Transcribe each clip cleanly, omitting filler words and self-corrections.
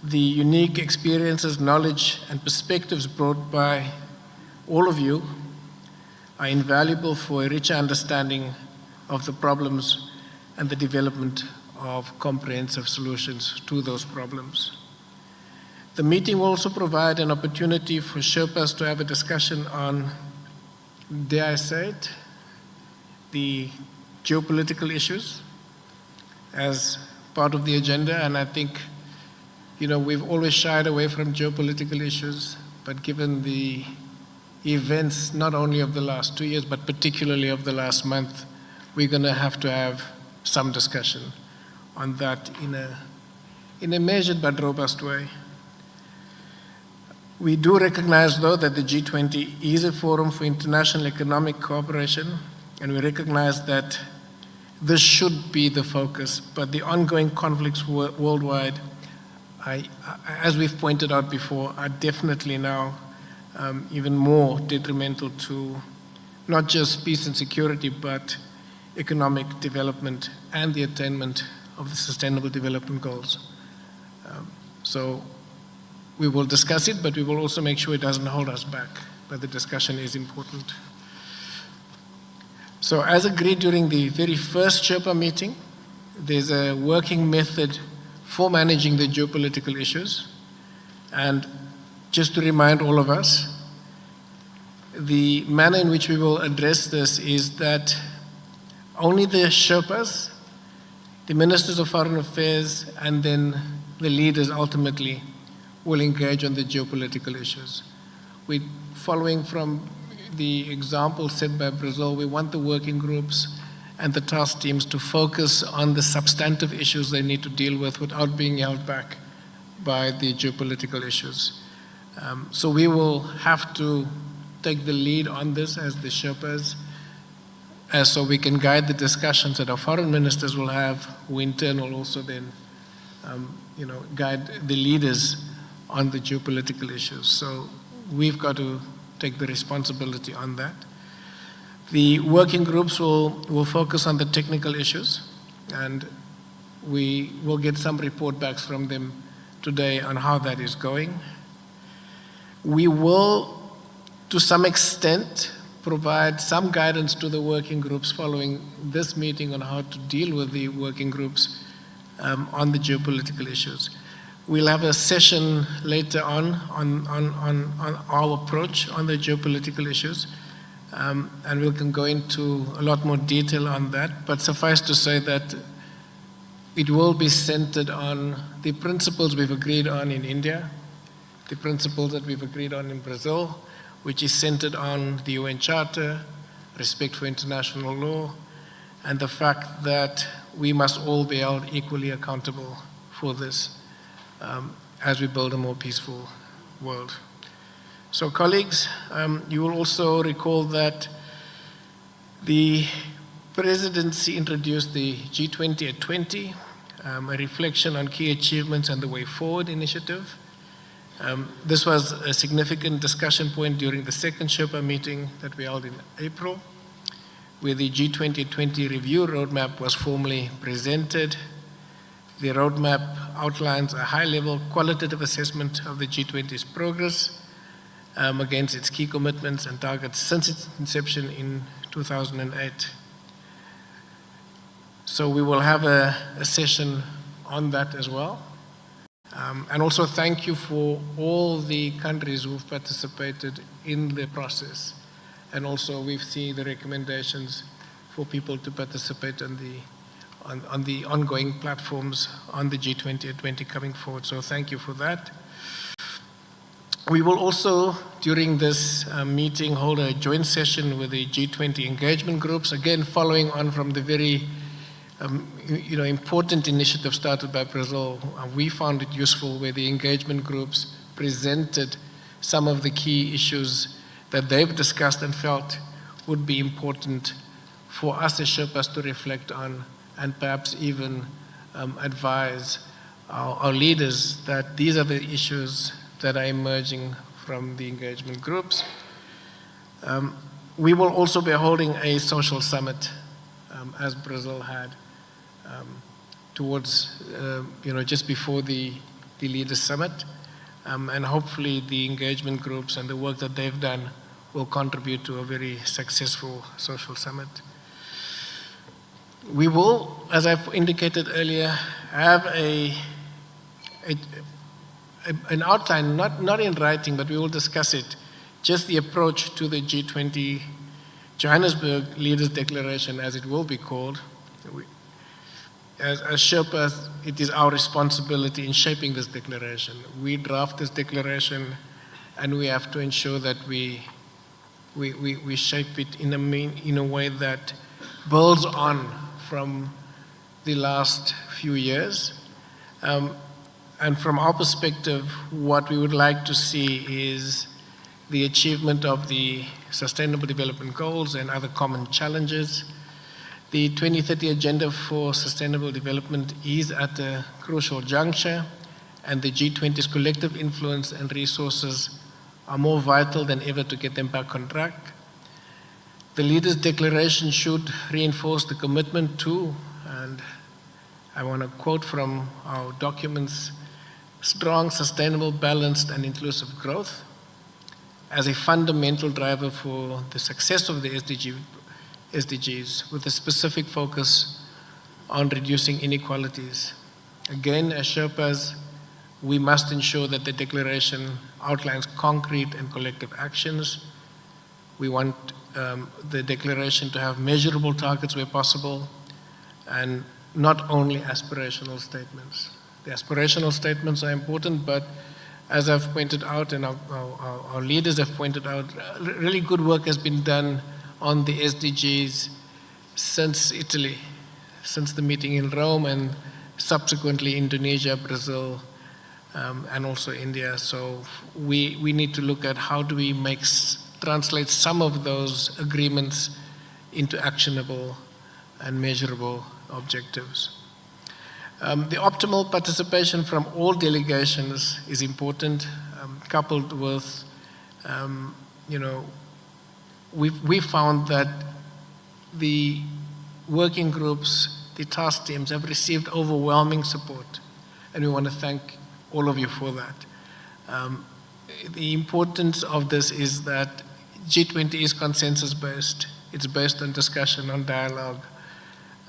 The unique experiences, knowledge, and perspectives brought by all of you are invaluable for a richer understanding of the problems and the development of comprehensive solutions to those problems. The meeting will also provide an opportunity for Sherpas to have a discussion on, dare I say it, the geopolitical issues as part of the agenda. And I think, we've always shied away from geopolitical issues, but given the events, not only of the last 2 years, but particularly of the last month, we're going to have some discussion on that in a measured but robust way. We do recognize, though, that the G20 is a forum for international economic cooperation, and we recognize that this should be the focus, but the ongoing conflicts worldwide, as we've pointed out before, are definitely now even more detrimental to not just peace and security, but economic development and the attainment of the Sustainable Development Goals. So we will discuss it, but we will also make sure it doesn't hold us back, but the discussion is important. So as agreed during the very first Sherpa meeting, there's a working method for managing the geopolitical issues. And just to remind all of us, the manner in which we will address this is that only the Sherpas, the Ministers of Foreign Affairs, and then the leaders ultimately will engage on the geopolitical issues. We're following from the example set by Brazil. We want the working groups and the task teams to focus on the substantive issues they need to deal with without being held back by the geopolitical issues. So we will have to take the lead on this as the Sherpas, so we can guide the discussions that our foreign ministers will have, who in turn will also then guide the leaders on the geopolitical issues. So we've got to take the responsibility on that. The working groups will focus on the technical issues, and we will get some report backs from them today on how that is going. We will, to some extent, provide some guidance to the working groups following this meeting on how to deal with the working groups on the geopolitical issues. We'll have a session later on our approach on the geopolitical issues, and we can go into a lot more detail on that, but suffice to say that it will be centered on the principles we've agreed on in India, the principles that we've agreed on in Brazil, which is centered on the UN Charter, respect for international law, and the fact that we must all be held equally accountable for this as we build a more peaceful world. So colleagues, you will also recall that the presidency introduced the G20 at 20, a reflection on key achievements and the way forward initiative. This was a significant discussion point during the second Sherpa meeting that we held in April, where the G20 20 review roadmap was formally presented. The roadmap outlines a high-level qualitative assessment of the G20's progress against its key commitments and targets since its inception in 2008. So we will have a session on that as well. And also thank you for all the countries who've participated in the process. And also we've seen the recommendations for people to participate on the ongoing platforms on the G20 at 20 coming forward. So thank you for that. We will also, during this meeting, hold a joint session with the G20 engagement groups, again following on from the very important initiative started by Brazil. We found it useful where the engagement groups presented some of the key issues that they've discussed and felt would be important for us as Sherpas to reflect on, and perhaps even advise our leaders that these are the issues that are emerging from the engagement groups. We will also be holding a social summit, as Brazil had, towards, just before the the Leaders Summit, and hopefully the engagement groups and the work that they've done will contribute to a very successful social summit. We will, as I've indicated earlier, have an outline, not in writing, but we will discuss it, just the approach to the G20 Johannesburg Leaders Declaration, as it will be called. As Sherpas, it is our responsibility in shaping this declaration. We draft this declaration, and we have to ensure that we shape it in a way that builds on from the last few years. And from our perspective, what we would like to see is the achievement of the Sustainable Development Goals and other common challenges. The 2030 Agenda for Sustainable Development is at a crucial juncture, and the G20's collective influence and resources are more vital than ever to get them back on track. The Leaders' Declaration should reinforce the commitment to, and I want to quote from our documents, strong, sustainable, balanced, and inclusive growth as a fundamental driver for the success of the SDGs, with a specific focus on reducing inequalities. Again, as Sherpas, we must ensure that the declaration outlines concrete and collective actions. We want the declaration to have measurable targets where possible, and not only aspirational statements. The aspirational statements are important, but as I've pointed out and our leaders have pointed out, really good work has been done on the SDGs since Italy, since the meeting in Rome, and subsequently Indonesia, Brazil, and also India. So we need to look at how do we translate some of those agreements into actionable and measurable objectives. The optimal participation from all delegations is important, coupled with, we found that the working groups, the task teams have received overwhelming support, and we want to thank all of you for that. The importance of this is that G20 is consensus-based. It's based on discussion, on dialogue,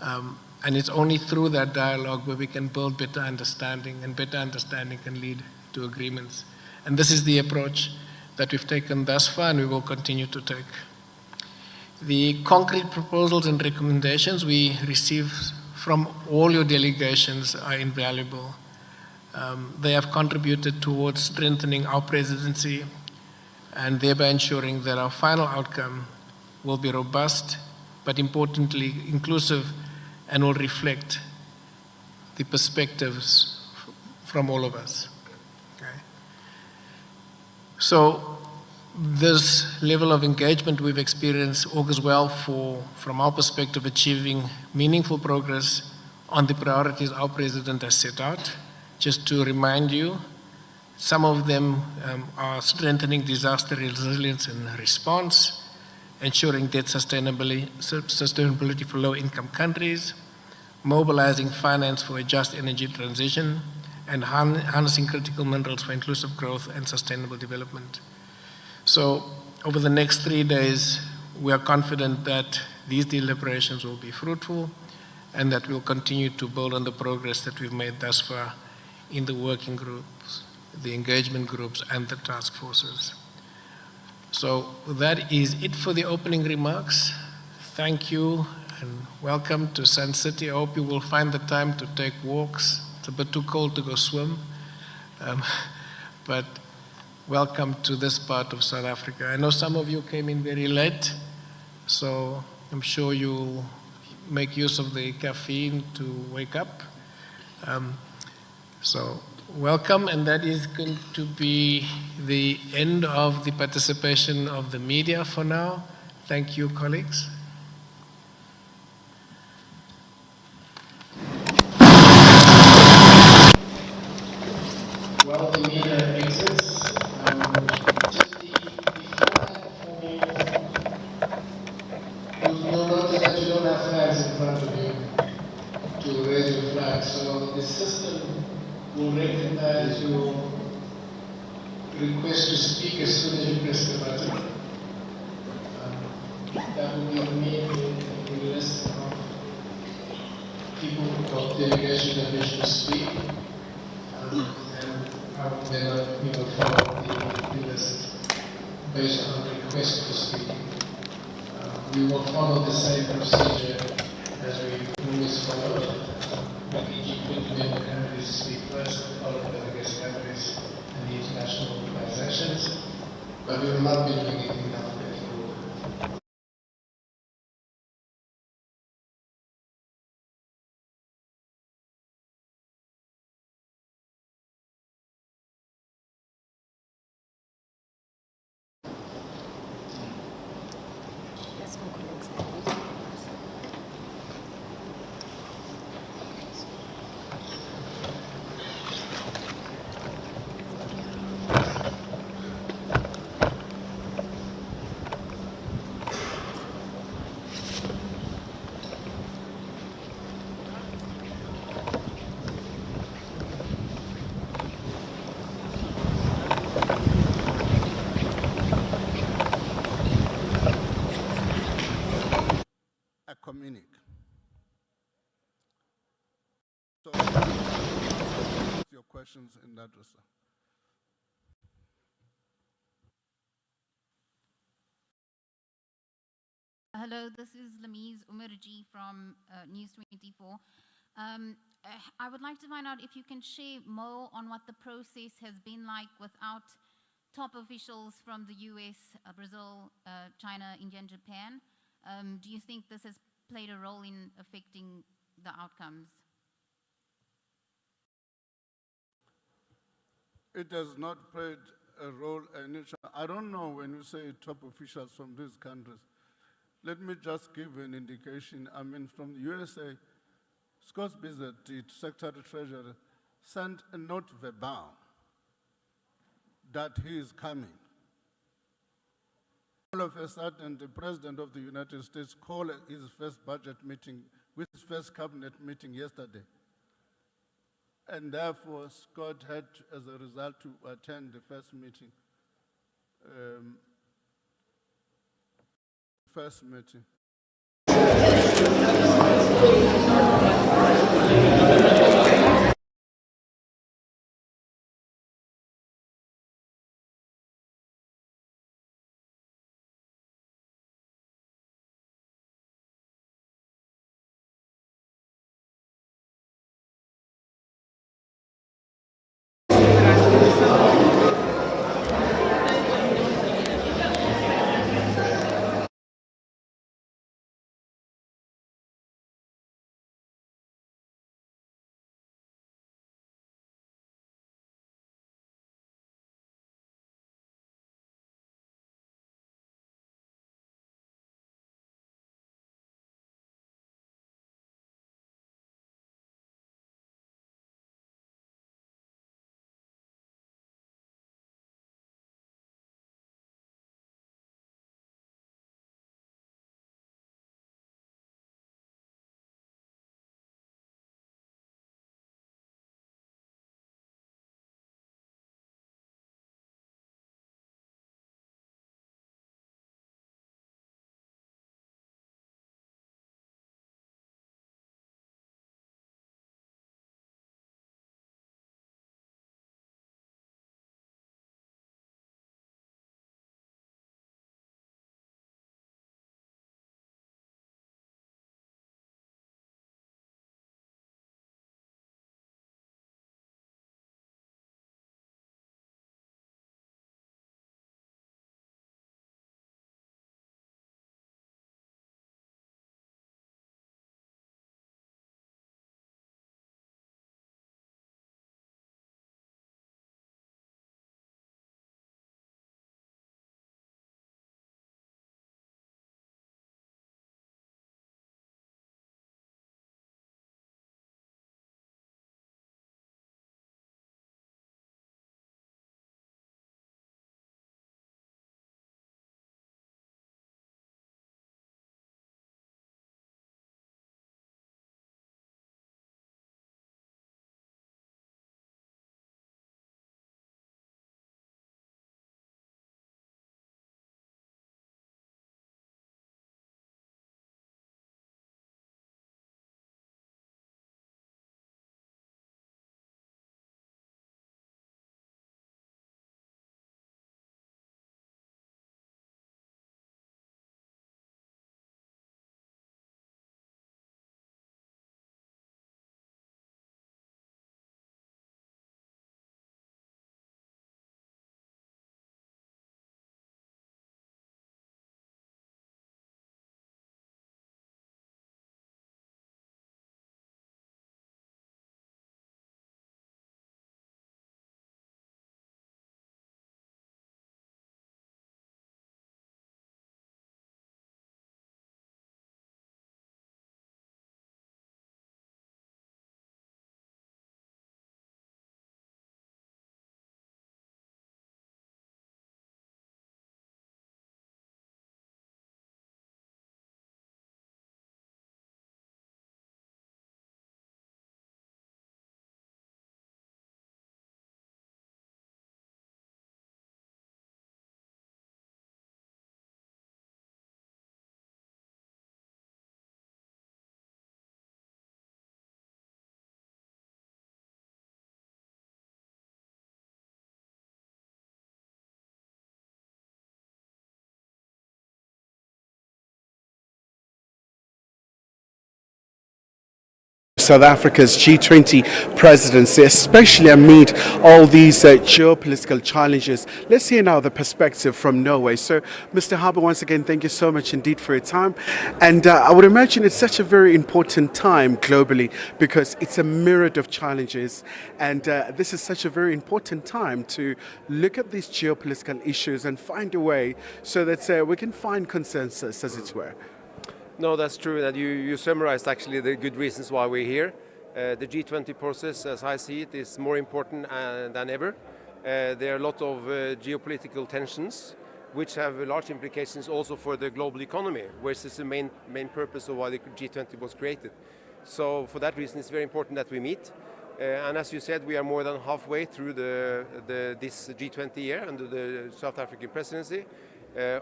and it's only through that dialogue where we can build better understanding, and better understanding can lead to agreements. And this is the approach that we've taken thus far, and we will continue to take. The concrete proposals and recommendations we receive from all your delegations are invaluable. They have contributed towards strengthening our presidency and thereby ensuring that our final outcome will be robust, but importantly inclusive, and will reflect the perspectives from all of us. Okay. So this level of engagement we've experienced augurs well for, from our perspective, achieving meaningful progress on the priorities our president has set out. Just to remind you, some of them are strengthening disaster resilience and response, ensuring debt sustainability for low-income countries, mobilizing finance for a just energy transition, and harnessing critical minerals for inclusive growth and sustainable development. So over the next 3 days, we are confident that these deliberations will be fruitful and that we'll continue to build on the progress that we've made thus far in the working groups, the engagement groups, and the task forces. So that is it for the opening remarks. Thank you and welcome to Sun City. I hope you will find the time to take walks. It's a bit too cold to go swim, but welcome to this part of South Africa. I know some of you came in very late, so I'm sure you'll make use of the caffeine to wake up. So welcome, and that is going to be the end of the participation of the media for now. Thank you, colleagues. Well, the media exits. You'll notice that you don't have flags in front of you to raise your flag. So the system will recognize you your request to speak as soon as you press the button. That will give me a list of people of delegation that wish to speak. And then we will follow the list based on request for speaking. We will follow the same procedure as we always follow. The G20 member countries speak first, followed by the guest countries and the international organizations. But we will not be doing it in alphabetical order. Communic. So, your questions in that respect. Hello, this is Lamise Umerji from News 24. I would like to find out if you can share more on what the process has been like without top officials from the US, Brazil, China, India, and Japan. Do you think this has played a role in affecting the outcomes? It has not played a role. I don't know when you say top officials from these countries. Let me just give an indication. I mean, from the USA, Scott Bissett, the Secretary Treasurer, sent a note verbal that he is coming. All of a sudden, the President of the United States called his first budget meeting, with his first cabinet meeting yesterday. And therefore, Scott had, as a result, to attend the first meeting. South Africa's G20 presidency, especially amid all these geopolitical challenges. Let's hear now the perspective from Norway. So, Mr. Harbour, once again, thank you so much indeed for your time. And I would imagine it's such a very important time globally because it's a myriad of challenges. And this is such a very important time to look at these geopolitical issues and find a way so that we can find consensus, as it were. No, that's true. That you summarized actually the good reasons why we're here. The G20 process, as I see it, is more important than ever. There are a lot of geopolitical tensions, which have large implications also for the global economy, which is the main purpose of why the G20 was created. So for that reason, it's very important that we meet. And as you said, we are more than halfway through this G20 year under the South African presidency,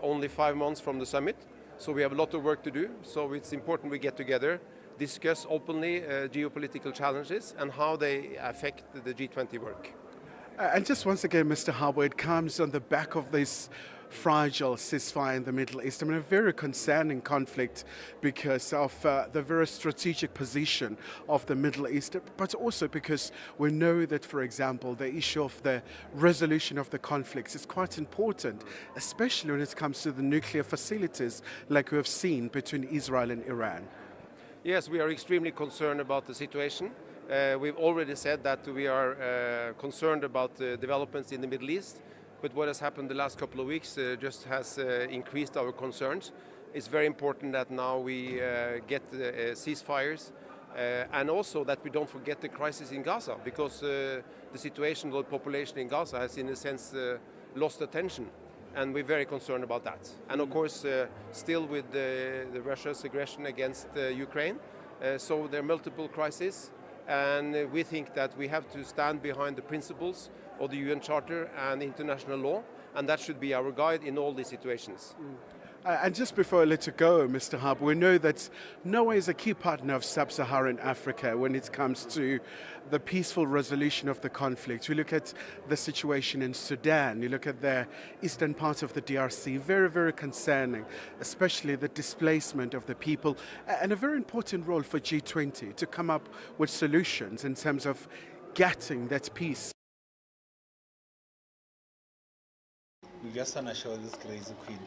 only 5 months from the summit. So we have a lot of work to do. So it's important we get together, discuss openly geopolitical challenges and how they affect the G20 work. And just once again, Mr. Harbour, it comes on the back of this fragile ceasefire in the Middle East. I mean, a very concerning conflict because of the very strategic position of the Middle East, but also because we know that, for example, the issue of the resolution of the conflicts is quite important, especially when it comes to the nuclear facilities like we have seen between Israel and Iran. Yes, we are extremely concerned about the situation. We've already said that we are concerned about the developments in the Middle East. But what has happened the last couple of weeks just has increased our concerns. It's very important that now we get ceasefires and also that we don't forget the crisis in Gaza, because the situation of the population in Gaza has in a sense lost attention, and we're very concerned about that. And of course still with the Russia's aggression against Ukraine, so there are multiple crises, and we think that we have to stand behind the principles of the UN Charter and international law, and that should be our guide in all these situations. And just before I let you go, Mr. Harbour, we know that Norway is a key partner of sub-Saharan Africa when it comes to the peaceful resolution of the conflict. We look at the situation in Sudan, you look at the eastern part of the DRC, very, very concerning, especially the displacement of the people, and a very important role for G20 to come up with solutions in terms of getting that peace. We just want to show this crazy queen.